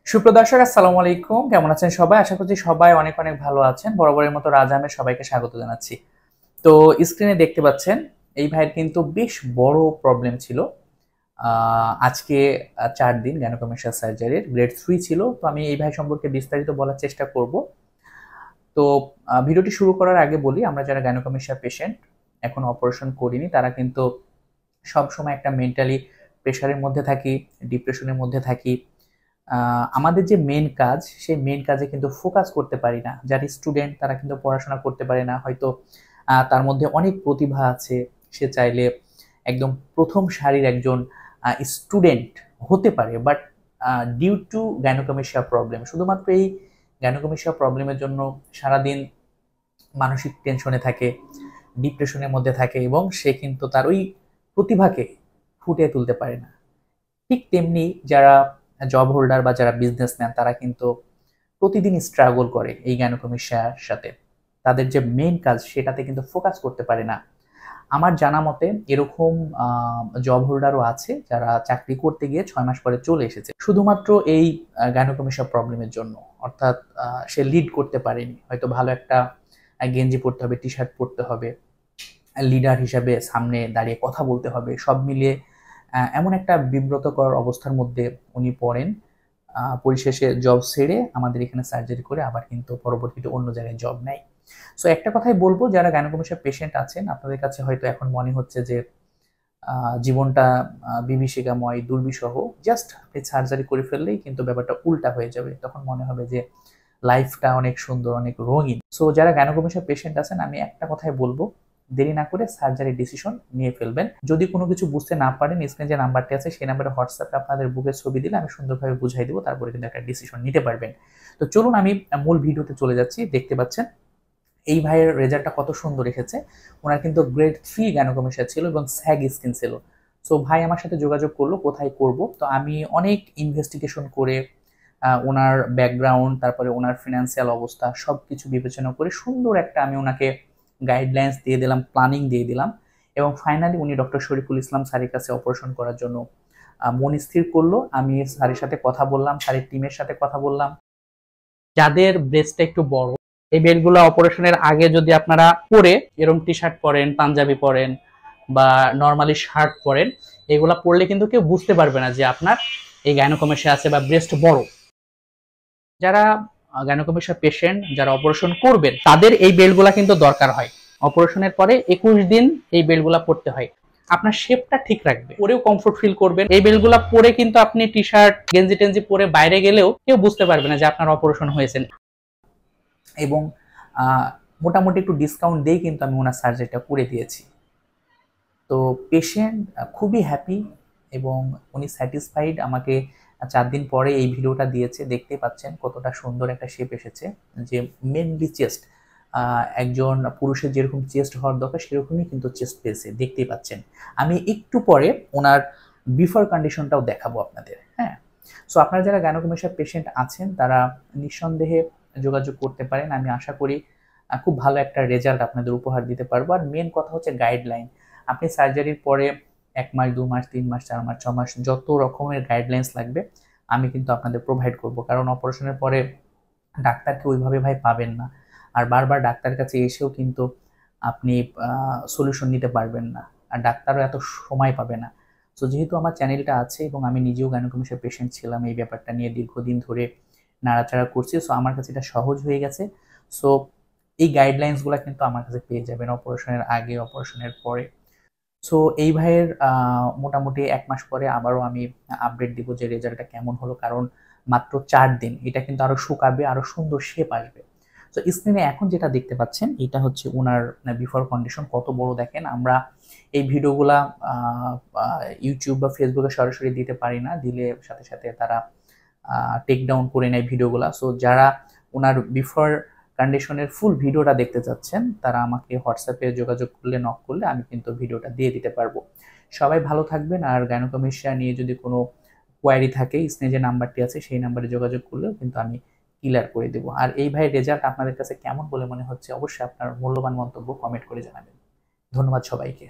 সুপ্রদর্শক আসসালামু আলাইকুম, কেমন আছেন সবাই? আশা করছি সবাই অনেক অনেক ভালো আছেন। বরাবরের মতো রাজ আহমেদ সবাইকে স্বাগত জানাচ্ছি। তো স্ক্রিনে দেখতে পাচ্ছেন এই ভাইয়ের কিন্তু বেশ বড় প্রবলেম ছিল। আজকে 4 দিন গ্যানোকমেশিয়া সার্জারির গ্রেড 3 ছিল। তো আমি এই ভাই সম্পর্কে বিস্তারিত বলার চেষ্টা করব। তো ভিডিওটি শুরু করার আগে বলি, আমরা যারা গ্যানোকমেশিয়া পেশেন্ট এখন অপারেশন করিনি তারা কিন্তু সবসময় একটা মেন্টালি প্রেশারের মধ্যে থাকি, ডিপ্রেশনের মধ্যে থাকি। আমাদের যে মেন কাজ সেই মেন কাজে কিন্তু ফোকাস করতে পারি না। যারা স্টুডেন্ট তারা কিন্তু পড়াশোনা করতে পারে না, হয়তো তার মধ্যে অনেক প্রতিভা আছে, সে চাইলে একদম প্রথম সারির একজন স্টুডেন্ট হতে পারে, but due to gynecomastia problem, শুধুমাত্র এই গাইনোকমেশিয়া প্রবলেমের জন্য সারাদিন মানসিক টেনশনে থাকে, ডিপ্রেশনের মধ্যে থাকে এবং সে কিন্তু তার ওই প্রতিভাকে ফুটিয়ে তুলতে পারে না। ঠিক তেমনি যারা জব হোল্ডার বা যারা বিজনেসম্যান তারা কিন্তু প্রতিদিন স্ট্রাগল করে এই গাইনোকমেশিয়ার সাথে। তাদের যে মেইন কাজ সেটাতে কিন্তু ফোকাস করতে পারে না। আমার জানা মতে এরকম জব হোল্ডারও আছে যারা চাকরি করতে গিয়ে 6 মাস পরে চলে এসেছে শুধুমাত্র এই গাইনোকমেশিয়া প্রবলেমের জন্য। অর্থাৎ সে লিড করতে পারেনি, হয়তো ভালো একটা গেঞ্জি পরতে হবে, টি শার্ট পরতে হবে, লিডার হিসাবে সামনে দাঁড়িয়ে কথা বলতে হবে, সব মিলিয়ে এমন একটা বিব্রতকর অবস্থার মধ্যে উনি পড়েন। পরিশেষে জব ছেড়ে আমাদের এখানে সার্জারি করে আবার কিন্তু পরবর্তীতে অন্য জায়গায় জব নেয়। সো একটা কথাই বলবো, যারা গাইনোকমেশিয়া পেশেন্ট আছেন আপনাদের কাছে হয়তো এখন মনে হচ্ছে যে জীবনটা বিভীষিকাময়, দুর্বিষহ, জাস্ট সার্জারি করে ফেললেই কিন্তু ব্যাপারটা উল্টা হয়ে যাবে, তখন মনে হবে যে লাইফটা অনেক সুন্দর, অনেক রঙিন। সো যারা গাইনোকমেশিয়া পেশেন্ট আছেন আমি একটা কথাই বলবো, দেরি না করে সার্জারি ডিসিশন নিয়ে ফেলবেন। যদি কোনো কিছু বুঝতে না পারেন স্ক্রিনে যে নাম্বারটি আছে সেই নাম্বারে হোয়াটসঅ্যাপে আপনাদের বুকের ছবি দিলে আমি সুন্দরভাবে বুঝাই দেবো, তারপরে কিন্তু একটা ডিসিশন নিতে পারবেন। তো চলুন আমি মূল ভিডিওতে চলে যাচ্ছি। দেখতে পাচ্ছেন এই ভাইয়ের রেজাল্টটা কত সুন্দর এসেছে। ওনার কিন্তু গ্রেড 3 গাইনোকমেশিয়া ছিল এবং স্যাগ স্কিন ছিল। সো ভাই আমার সাথে যোগাযোগ করলো কোথায় করব। তো আমি অনেক ইনভেস্টিগেশন করে ওনার ব্যাকগ্রাউন্ড, তারপরে ওনার ফিনান্সিয়াল অবস্থা সব কিছু বিবেচনা করে সুন্দর একটা আমি ওনাকে গাইডলাইন্স দিয়ে দিলাম, প্ল্যানিং দিয়ে দিলাম এবং ফাইনালি উনি ডক্টর শরীফুল ইসলাম স্যারের কাছে অপারেশন করার জন্য মন স্থির করলো। আমি স্যারের সাথে কথা বললাম, স্যারের টিমের সাথে কথা বললাম। যাদের ব্রেস্টটা একটু বড়, এই বেলগুলো অপারেশনের আগে যদি আপনারা পরে এরকম টি শার্ট পরেন, পাঞ্জাবি পরেন বা নর্মালি শার্ট পরেন, এগুলা পরলে কিন্তু কেউ বুঝতে পারবে না যে আপনার এই গাইনোকমেশিয়া আছে বা ব্রেস্ট বড়। যারা গাইনোকমেশিয়া পেশেন্ট যারা অপারেশন করবেন তাদের এই বেল্টগুলা কিন্তু দরকার হয়। অপারেশনের পরে 21 দিন এই বেল্টগুলা পরতে হয়। আপনার শেপটা ঠিক রাখবে, পরেও কমফোর্ট ফিল করবেন। এই বেল্টগুলা পরে কিন্তু আপনি টি শার্ট গেঞ্জি টেঞ্জি পরে বাইরে গেলেও কেউ বুঝতে পারবে না যে আপনার অপারেশন হয়েছে। এবং মোটামুটি একটু ডিসকাউন্ট দিয়ে কিন্তু আমি ওনার সার্জারিটা করে দিয়েছি। তো পেশেন্ট খুবই হ্যাপি এবং উনি স্যাটিসফাইড। আমাকে 4 দিন পরে এই ভিডিওটা দিয়েছে, দেখতে পাচ্ছেন কতটা সুন্দর একটা শেপ এসেছে। যে মেনলি চেস্ট, একজন পুরুষের যেরকম চেস্ট হওয়ার দরকার সেরকমই কিন্তু চেস্ট পেয়েছে, দেখতেই পাচ্ছেন। আমি একটু পরে ওনার বিফোর কন্ডিশনটাও দেখাবো আপনাদের। হ্যাঁ, সো আপনারা যারা গাইনোকমেশিয়া পেশেন্ট আছেন তারা নিঃসন্দেহে যোগাযোগ করতে পারেন। আমি আশা করি খুব ভালো একটা রেজাল্ট আপনাদের উপহার দিতে পারবো। আর মেন কথা হচ্ছে গাইডলাইন। আপনি সার্জারির পরে 1 মাস, 2 মাস, 3 মাস, 4 মাস, 6 মাস যত রকমের গাইডলাইন্স লাগবে আমি কিন্তু আপনাদের প্রোভাইড করব। কারণ অপারেশনের পরে ডাক্তারকে ওইভাবে ভাই পাবেন না, আর বারবার ডাক্তারের কাছে এসেও কিন্তু আপনি সলিউশন নিতে পারবেন না, আর ডাক্তারও এত সময় পাবে না। সো যেহেতু আমার চ্যানেলটা আছে এবং আমি নিজেও গাইনোকমেশিয়া পেশেন্ট ছিলাম, এই ব্যাপারটা নিয়ে দীর্ঘদিন ধরে নাড়াচাড়া করছি, সো আমার কাছে এটা সহজ হয়ে গেছে। সো এই গাইডলাইন্সগুলো কিন্তু আমার কাছে পেয়ে যাবেন অপারেশনের আগে, অপারেশনের পরে। সো এই ভাইয়ের মোটামুটি 1 মাস পরে আবারও আমি আপডেট দিব যে রেজাল্টটা কেমন হলো। কারণ মাত্র 4 দিন, এটা কিন্তু আরো শুকাবে, আরো সুন্দর শেপ আসবে। তো স্ক্রিনে এখন যেটা দেখতে পাচ্ছেন এটা হচ্ছে ওনার বিফোর কন্ডিশন, কত বড় দেখেন। আমরা এই ভিডিওগুলা ইউটিউব বা ফেসবুকে সরাসরি দিতে পারি না, দিলে সাথে সাথে তারা টেক ডাউন করে নেয় ভিডিওগুলা। সো যারা ওনার বিফোর কন্ডিশনের ফুল ভিডিওটা দেখতে চাচ্ছেন তারা আমাকে হোয়াটসঅ্যাপে যোগাযোগ করলে, নক করলে আমি কিন্তু ভিডিওটা দিয়ে দিতে পারবো। সবাই ভালো থাকবেন। আর গাইনোকমেশিয়া নিয়ে যদি কোনো কোয়ারি থাকে স্ক্রিনে যে নাম্বারটি আছে সেই নাম্বারে যোগাযোগ করলেও কিন্তু আমি ক্লিয়ার করে দেবো। আর এই ভাইয়ের রেজাল্ট আপনাদের কাছে কেমন বলে মনে হচ্ছে অবশ্যই আপনার মূল্যবান মন্তব্য কমেন্ট করে জানাবেন। ধন্যবাদ সবাইকে।